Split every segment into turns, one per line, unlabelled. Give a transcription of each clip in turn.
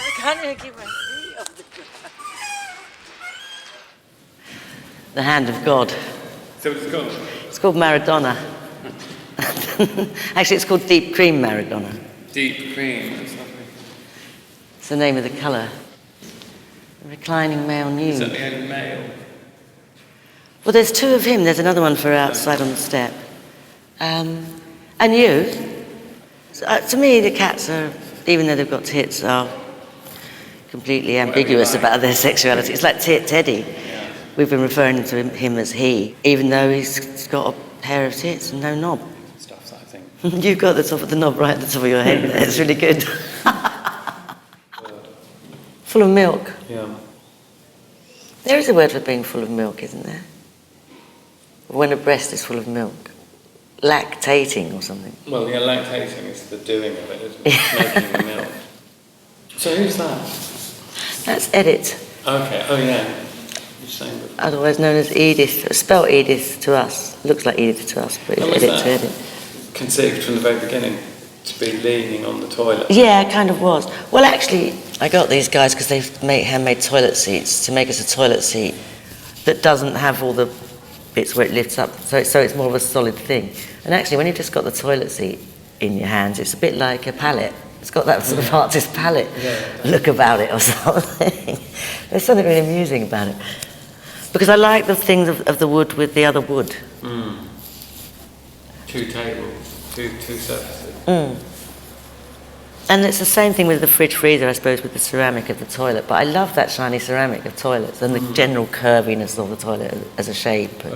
I can't even keep my feet off the ground. The Hand of God.
So what it's called?
It's called Maradona. Actually, it's called Deep Cream Maradona.
Deep cream, that's lovely.
It's the name of the colour. The reclining male nude.
Is that the only male?
Well, there's two of him. There's another one for outside on the step. And you? To me, the cats are, even though they've got tits, are completely ambiguous about their sexuality. It's like Teddy.
Yeah.
We've been referring to him as he, even though he's got a pair of tits and no knob.
Stuff that I think.
You've got the top of the knob right at the top of your head there. It's really good. Full of milk.
Yeah.
There is a word for being full of milk, isn't there? When a breast is full of milk. Lactating or something.
Well, yeah, lactating is the doing of it, isn't it? Making the milk. So who's that?
That's Edith.
Okay, oh yeah. You're saying that.
Otherwise known as Edith. Spelled Edith to us. Looks like Edith to us, but it's Edith to Edith.
Conceived from the very beginning to be leaning on the toilet.
Yeah, it kind of was. Well, actually, I got these guys because they've made handmade toilet seats to make us a toilet seat that doesn't have all the bits where it lifts up, so it's more of a solid thing. And actually, when you've just got the toilet seat in your hands, it's a bit like a palette. It's got that sort of artist palette look about it or something. There's something really amusing about it. Because I like the things of the wood with the other wood.
Mm. Two tables, two surfaces.
Mm. And it's the same thing with the fridge freezer, I suppose, with the ceramic of the toilet. But I love that shiny ceramic of toilets and the general curviness of the toilet as a shape. And,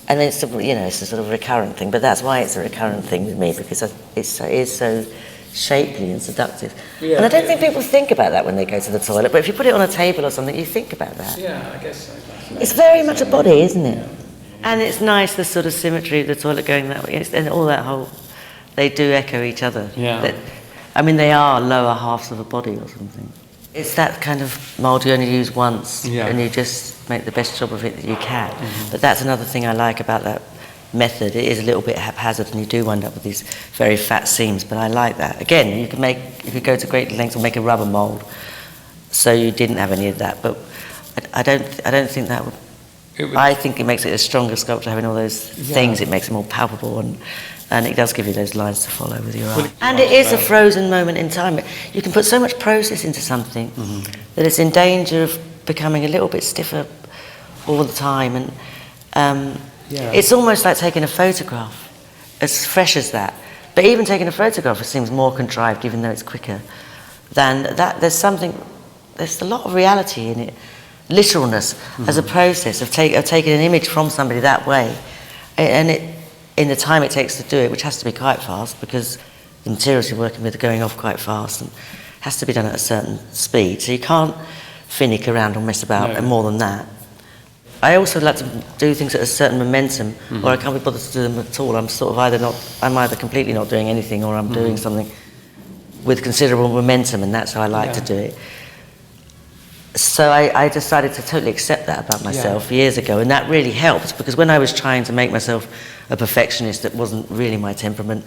and then it's, it's a sort of recurrent thing. But that's why it's a recurrent thing with me, because it is so shapely and seductive. Yeah, and I don't think people think about that when they go to the toilet. But if you put it on a table or something, you think about that.
Yeah, I guess so.
It's very much a body, isn't it? Yeah. And it's nice, the sort of symmetry of the toilet going that way. And all that whole... They do echo each other.
Yeah.
They are lower halves of a body or something. It's that kind of mould you only use once, and you just make the best job of it that you can. Mm-hmm. But that's another thing I like about that method. It is a little bit haphazard, and you do wind up with these very fat seams. But I like that. Again, you could go to great lengths and make a rubber mould, so you didn't have any of that. But I don't think that would. I think it makes it a stronger sculpture having all those things. It makes it more palpable and it does give you those lines to follow with your eye. And it is a frozen moment in time. You can put so much process into something that it's in danger of becoming a little bit stiffer all the time. And it's almost like taking a photograph, as fresh as that. But even taking a photograph, it seems more contrived, even though it's quicker than that. There's a lot of reality in it, literalness as a process of taking an image from somebody that way. And in the time it takes to do it, which has to be quite fast because the materials you're working with are going off quite fast and has to be done at a certain speed, so you can't finick around or mess about more than that. I also like to do things at a certain momentum, or I can't be bothered to do them at all. I'm either completely not doing anything, or I'm doing something with considerable momentum, and that's how I like to do it. So I decided to totally accept that about myself years ago, and that really helped, because when I was trying to make myself a perfectionist that wasn't really my temperament,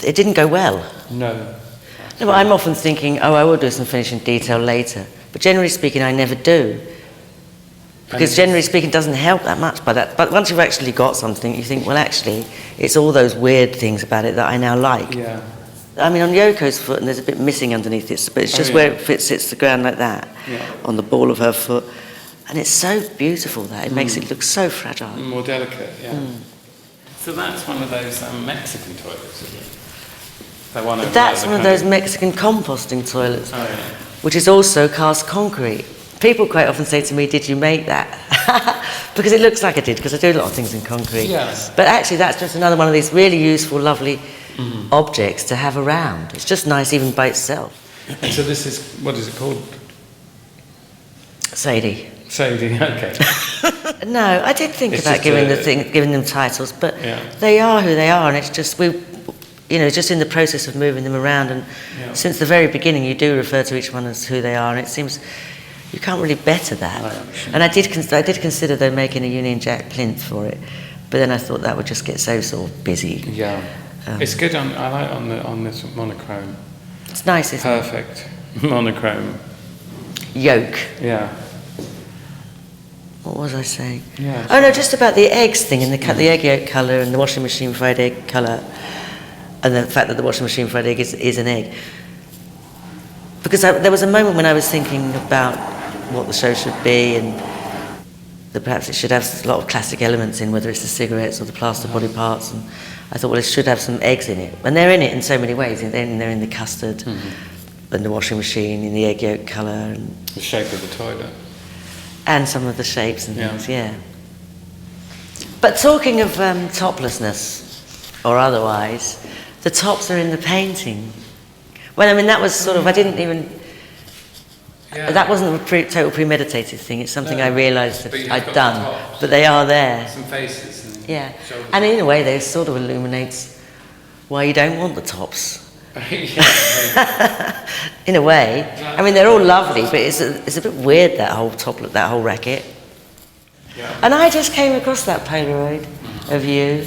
it didn't go well. No, but I'm often thinking, I will do some finishing detail later, but generally speaking I never do, because generally speaking it doesn't help that much by that. But once you've actually got something, you think, well, actually it's all those weird things about it that I now like. I mean, on Yoko's foot, and there's a bit missing underneath it, but it's just where it hits the ground like that, on the ball of her foot. And it's so beautiful that it makes it look so fragile.
More delicate, So that's one of those Mexican toilets, isn't it?
That's one of those Mexican composting toilets, which is also cast concrete. People quite often say to me, did you make that? Because it looks like I did, because I do a lot of things in concrete. But actually that's just another one of these really useful, lovely objects to have around. It's just nice even by itself.
And so this is, what is it called?
Sadie, okay. No, I did think about giving them titles, but they are who they are, and it's just just in the process of moving them around, and since the very beginning you do refer to each one as who they are, and it seems you can't really better that. And I did consider though making a Union Jack plinth for it, but then I thought that would just get so sort of busy.
It's good I like on this monochrome.
It's nice, isn't it?
Perfect. Monochrome.
Yolk.
Yeah.
What was I saying?
Yeah.
Oh no, just about the eggs thing and the egg yolk colour and the washing machine fried egg colour, and the fact that the washing machine fried egg is an egg. Because there was a moment when I was thinking about what the show should be, and that perhaps it should have a lot of classic elements in, whether it's the cigarettes or the plaster body parts. And I thought, well, it should have some eggs in it, and they're in it in so many ways. They're in the custard, and the washing machine, in the egg yolk colour, and
the shape of the toilet.
And some of the shapes and things, yeah. But talking of toplessness, or otherwise, the tops are in the painting. Well, I mean, that was sort of, I didn't even... Yeah. That wasn't a total premeditated thing. It's something I realised that I'd done. But they are there.
Some faces. And
yeah. And in a way, they sort of illuminates why you don't want the tops. In a way. I mean, they're all lovely, but it's a bit weird, that whole racket. Yeah. And I just came across that Polaroid of you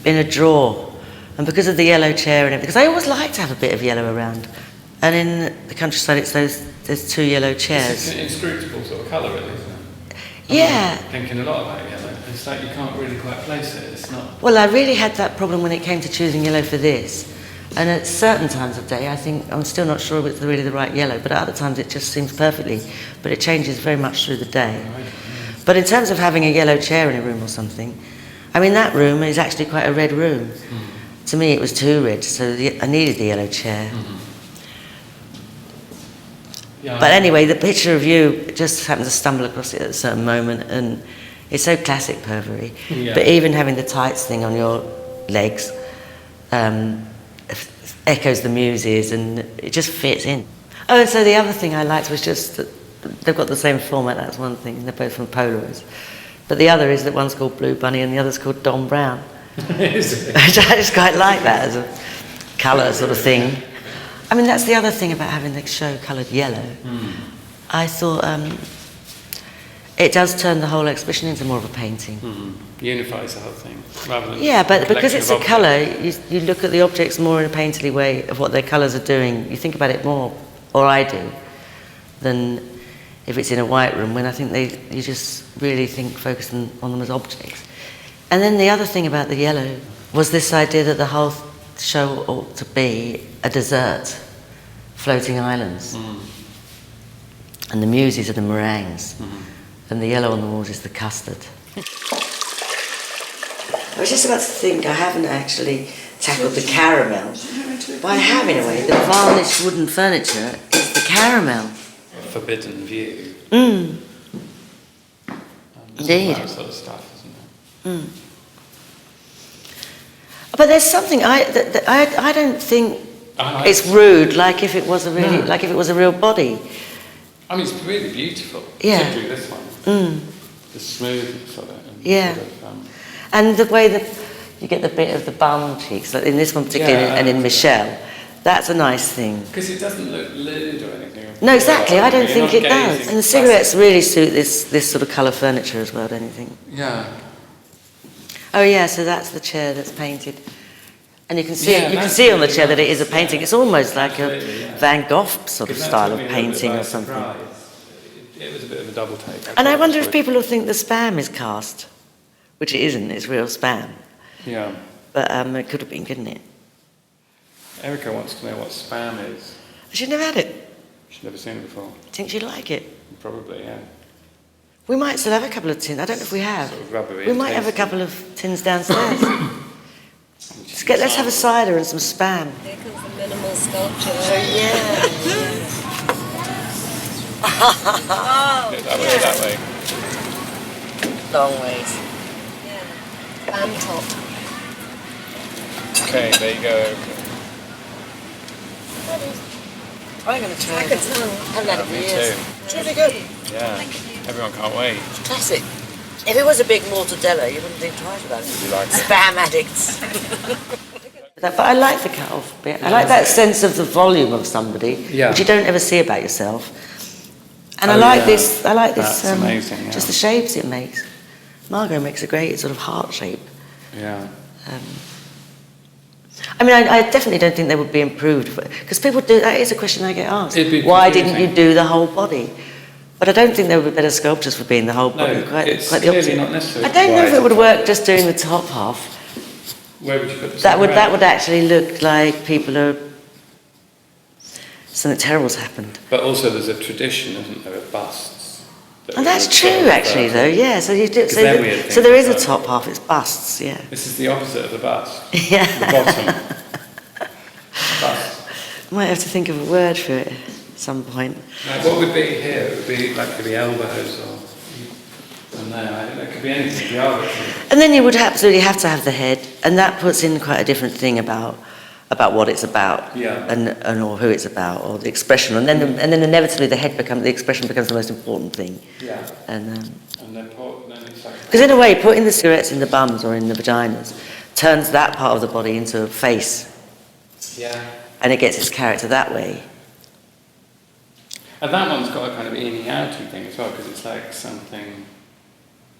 in a drawer. And because of the yellow chair and everything, because I always like to have a bit of yellow around. And in the countryside, there's two yellow chairs.
It's an inscrutable sort of colour, really, isn't it?
Yeah.
I'm thinking a lot about yellow. It's like you can't really quite place it. It's not.
Well, I really had that problem when it came to choosing yellow for this. And at certain times of day, I think I'm still not sure if it's really the right yellow, but at other times it just seems perfectly. But it changes very much through the day. But in terms of having a yellow chair in a room or something, I mean, that room is actually quite a red room. To me, it was too red, so I needed the yellow chair. Yeah, but anyway, the picture of you just happened to stumble across it at a certain moment, and it's so classic pervery. Yeah. But even having the tights thing on your legs echoes the muses, and it just fits in. Oh, and so the other thing I liked was just that they've got the same format. That's one thing. They're both from Polaroids. But the other is that one's called Blue Bunny and the other's called Don Brown. Which I just quite like that as a colour sort of thing. I mean, that's the other thing about having the show coloured yellow. I thought it does turn the whole exhibition into more of a painting.
Unifies the whole thing, rather than...
Yeah, but because it's a colour, you look at the objects more in a painterly way of what their colours are doing. You think about it more, or I do, than if it's in a white room, when I think you just really focus on them as objects. And then the other thing about the yellow was this idea that the whole show ought to be a desert, floating islands. And the muses are the meringues, and the yellow on the walls is the custard. I was just about to think I haven't actually tackled the caramel, but I have in a way. The varnished wooden furniture is the caramel.
A forbidden view.
Indeed.
That sort of stuff, isn't it?
But there's something I don't think it's rude, like if it was a really like if it was a real body.
I mean, it's really beautiful.
Yeah.
Particularly this one. The smoothness of it.
And sort of, and the way that you get the bit of the bum cheeks, like in this one particularly, and in Michelle, that's a nice thing.
Because it doesn't look lewd or anything.
No, exactly. I don't think it does. And the cigarettes really suit this sort of colour furniture as well, don't you think?
Yeah.
Oh yeah, so that's the chair that's painted, and you can see on the chair that it is a painting. It's almost like a Van Gogh sort of style of painting or something.
It was a bit of a double take.
And I wonder if people will think the spam is cast, which it isn't. It's real spam.
Yeah.
But it could have been, couldn't it?
Erica wants to know what spam is.
She's never had it.
She's never seen it before.
Think she'd like it?
Probably, yeah.
We might still have a couple of tins. I don't know if we have.
Sort of rubbery.
We might have a couple of tins downstairs. Let's have a cider and some spam.
Here comes the minimal sculpture.
Oh, yeah.
That way.
Long ways.
Yeah. Spam top.
Okay, there you go.
I'm going to try it. I haven't had it for
Me
years.
too.
It's really good.
Yeah. Everyone can't wait.
It's classic. If it was a big mortadella, you wouldn't think twice about it.
You like it?
Spam addicts. But I like the cut-off bit. I like that sense of the volume of somebody, which you don't ever see about yourself. And I like this. I like this.
That's amazing. Yeah.
Just the shapes it makes. Margot makes a great sort of heart shape.
Yeah.
I mean, I definitely don't think they would be improved, because people do, that is a question I get asked. Why didn't you do the whole body? But I don't think there would be better sculptures for being the whole body.
No,
quite
it's
the
clearly
opposite.
not necessary.
I don't know if it would work just doing the top half.
Where would you put the
That would actually look like people are, something terrible's happened.
But also there's a tradition, isn't there, of busts.
And that's true, actually, though. Yeah. So you do. So there is a top half. It's busts. Yeah.
This is the opposite of the bust.
Yeah.
The bottom. Bust.
Might have to think of a word for it at some point.
What would be here? It would be like the elbows or and there. It could be anything. The elbows.
And then you would absolutely have to have the head, and that puts in quite a different thing about what it's about, and or who it's about, or the expression, and then inevitably the expression becomes the most important thing.
Yeah.
And
then it's like.
Because in a way, putting the cigarettes in the bums or in the vaginas turns that part of the body into a face.
Yeah.
And it gets its character that way.
And that one's got a kind of inning outy thing as well, because it's like something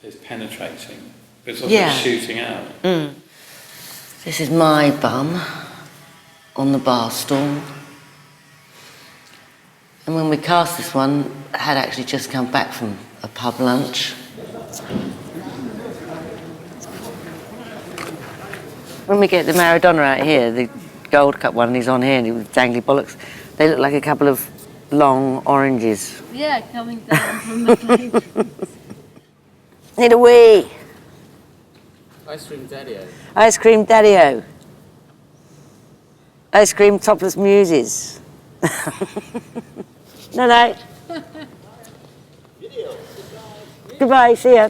is penetrating, but it's also shooting out.
Mm. This is my bum on the bar stool. And when we cast this one, I had actually just come back from a pub lunch. When we get the Maradona out here, the Gold Cup one, he's on here and he was dangly bollocks. They look like a couple of long oranges.
Yeah, coming down from the plane.
Need a wee.
Ice Cream Daddio.
Ice Cream Daddio. Ice Cream Topless Muses. No, no. Goodbye, see ya.